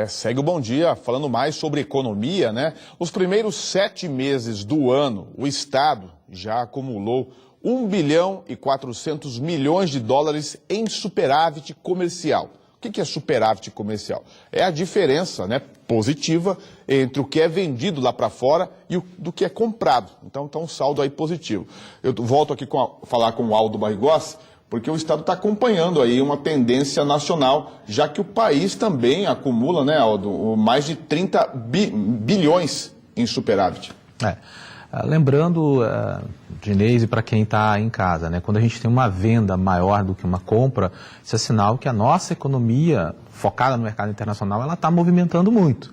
Segue o Bom Dia, falando mais sobre economia, né? Os primeiros 7 meses do ano, o Estado já acumulou 1 bilhão e 400 milhões de dólares em superávit comercial. O que é superávit comercial? É a diferença, né, positiva entre o que é vendido lá para fora e do que é comprado. Então um saldo aí positivo. Eu volto aqui falar com o Aldo Barrigossi, porque o Estado está acompanhando aí uma tendência nacional, já que o país também acumula, né, Aldo, mais de 30 bilhões em superávit. Lembrando, Dinês, e para quem está em casa, né, quando a gente tem uma venda maior do que uma compra, isso é sinal que a nossa economia, focada no mercado internacional, ela está movimentando muito.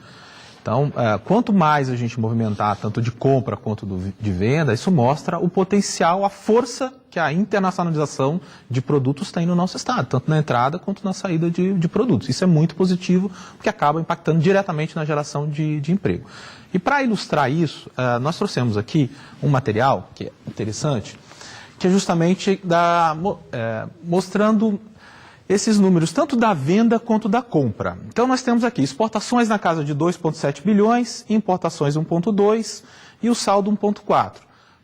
Então, quanto mais a gente movimentar, tanto de compra quanto de venda, isso mostra o potencial, a força que a internacionalização de produtos tem no nosso estado, tanto na entrada quanto na saída de produtos. Isso é muito positivo, porque acaba impactando diretamente na geração de emprego. E para ilustrar isso, nós trouxemos aqui um material que é interessante, que é justamente mostrando esses números, tanto da venda quanto da compra. Então nós temos aqui exportações na casa de 2,7 bilhões, importações 1,2 e o saldo 1,4.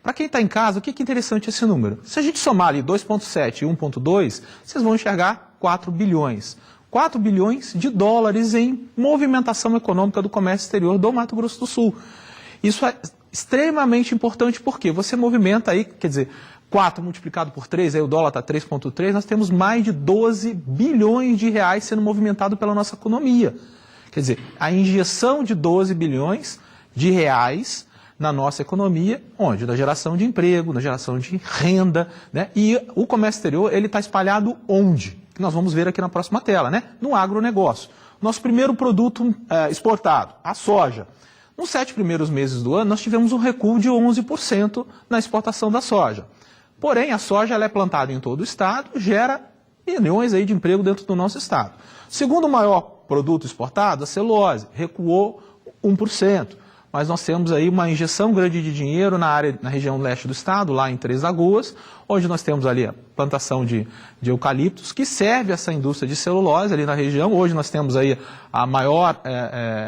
Para quem está em casa, o que é interessante esse número? Se a gente somar ali 2,7 e 1,2, vocês vão enxergar 4 bilhões. 4 bilhões de dólares em movimentação econômica do comércio exterior do Mato Grosso do Sul. Isso é extremamente importante porque você movimenta aí, quer dizer, 4 multiplicado por 3, aí o dólar está 3,3, nós temos mais de 12 bilhões de reais sendo movimentado pela nossa economia. Quer dizer, a injeção de 12 bilhões de reais na nossa economia, onde? Na geração de emprego, na geração de renda, né? E o comércio exterior, ele está espalhado onde? Que nós vamos ver aqui na próxima tela, né? No agronegócio. Nosso primeiro produto exportado, a soja. Nos 7 primeiros meses do ano, nós tivemos um recuo de 11% na exportação da soja. Porém, a soja ela é plantada em todo o estado, gera milhões aí de emprego dentro do nosso estado. Segundo maior produto exportado, a celulose, recuou 1%. Mas nós temos aí uma injeção grande de dinheiro na região leste do estado, lá em Três Lagoas, onde nós temos ali a plantação de eucaliptos, que serve essa indústria de celulose ali na região. Hoje nós temos aí a maior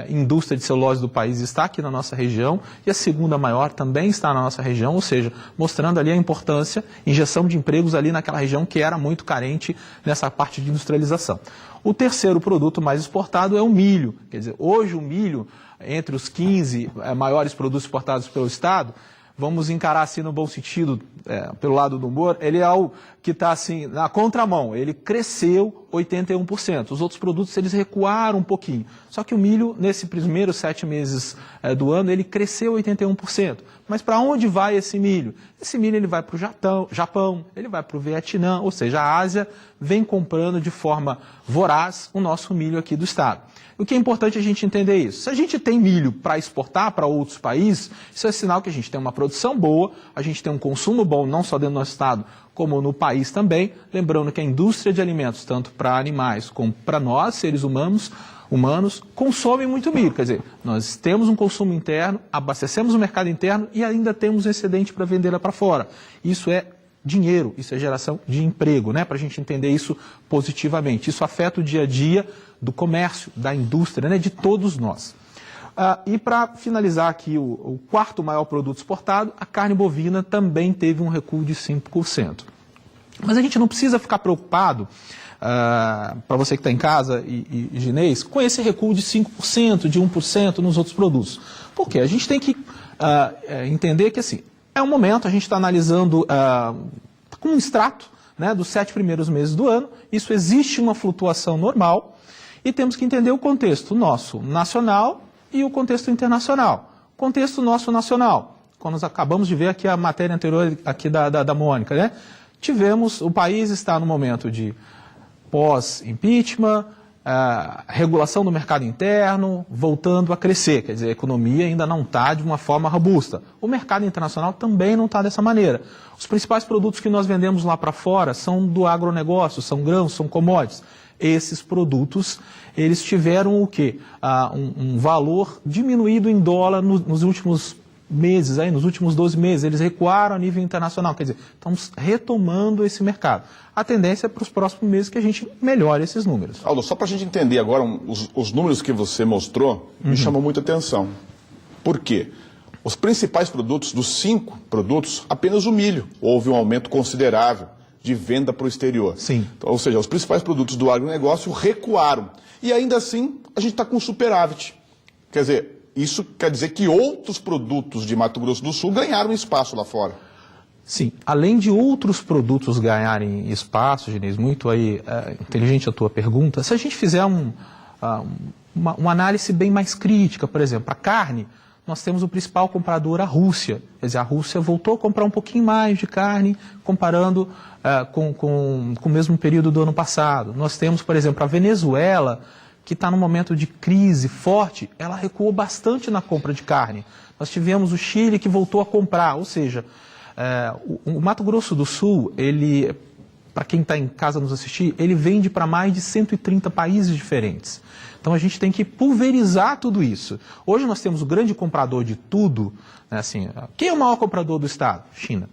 indústria de celulose do país está aqui na nossa região, e a segunda maior também está na nossa região, ou seja, mostrando ali a importância, injeção de empregos ali naquela região que era muito carente nessa parte de industrialização. O terceiro produto mais exportado é o milho. Quer dizer, hoje o milho, entre os 15 maiores produtos exportados pelo Estado, vamos encarar assim no bom sentido, pelo lado do humor, ele é o que está assim na contramão, ele cresceu 81%, os outros produtos eles recuaram um pouquinho, só que o milho nesses primeiros 7 meses do ano ele cresceu 81%, mas para onde vai esse milho? Esse milho ele vai para o Japão, ele vai para o Vietnã, ou seja, a Ásia vem comprando de forma voraz o nosso milho aqui do estado. O que é importante a gente entender isso. Se a gente tem milho para exportar para outros países, isso é sinal que a gente tem uma produção boa, a gente tem um consumo bom, não só dentro do nosso estado, como no país também. Lembrando que a indústria de alimentos, tanto para animais como para nós, seres humanos, consomem muito milho. Quer dizer, nós temos um consumo interno, abastecemos o mercado interno e ainda temos um excedente para vender lá para fora. Isso é dinheiro, isso é geração de emprego, né? Para a gente entender isso positivamente. Isso afeta o dia a dia do comércio, da indústria, né? De todos nós. E para finalizar aqui o quarto maior produto exportado, a carne bovina também teve um recuo de 5%. Mas a gente não precisa ficar preocupado, para você que está em casa e Ginês, com esse recuo de 5%, de 1% nos outros produtos. Por quê? A gente tem que entender que assim, é um momento, a gente está analisando com um extrato, né, dos 7 primeiros meses do ano, isso existe uma flutuação normal e temos que entender o contexto nosso nacional e o contexto internacional. Contexto nosso nacional, quando nós acabamos de ver aqui a matéria anterior aqui da Mônica, né? O país está no momento de pós-impeachment, regulação do mercado interno, voltando a crescer, quer dizer, a economia ainda não está de uma forma robusta. O mercado internacional também não está dessa maneira. Os principais produtos que nós vendemos lá para fora são do agronegócio, são grãos, são commodities. Esses produtos, eles tiveram o quê? Um valor diminuído em dólar nos últimos meses, aí, nos últimos 12 meses, eles recuaram a nível internacional. Quer dizer, estamos retomando esse mercado. A tendência é para os próximos meses que a gente melhore esses números. Aldo, só para a gente entender agora, os números que você mostrou me chamam muita atenção. Por quê? Os principais produtos, dos 5 produtos, apenas o milho houve um aumento considerável de venda para o exterior. Sim. Então, ou seja, os principais produtos do agronegócio recuaram. E ainda assim, a gente está com superávit. Quer dizer, isso quer dizer que outros produtos de Mato Grosso do Sul ganharam espaço lá fora. Sim, além de outros produtos ganharem espaço, Ginês, muito aí inteligente a tua pergunta, se a gente fizer uma análise bem mais crítica, por exemplo, a carne, nós temos o principal comprador, a Rússia. Quer dizer, a Rússia voltou a comprar um pouquinho mais de carne, comparando com o mesmo período do ano passado. Nós temos, por exemplo, a Venezuela, que está num momento de crise forte, ela recuou bastante na compra de carne. Nós tivemos o Chile que voltou a comprar, ou seja, o Mato Grosso do Sul, ele, para quem está em casa nos assistir, ele vende para mais de 130 países diferentes. Então a gente tem que pulverizar tudo isso. Hoje nós temos o grande comprador de tudo, né, assim, quem é o maior comprador do Estado? China.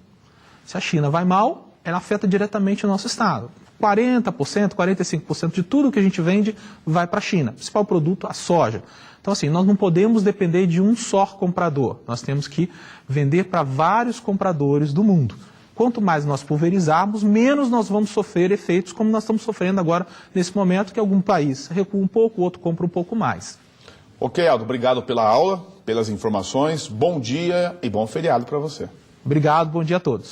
Se a China vai mal, ela afeta diretamente o nosso Estado. 40%, 45% de tudo que a gente vende vai para a China. O principal produto, a soja. Então, assim, nós não podemos depender de um só comprador. Nós temos que vender para vários compradores do mundo. Quanto mais nós pulverizarmos, menos nós vamos sofrer efeitos como nós estamos sofrendo agora, nesse momento, que algum país recua um pouco, o outro compra um pouco mais. Ok, Aldo, obrigado pela aula, pelas informações. Bom dia e bom feriado para você. Obrigado, bom dia a todos.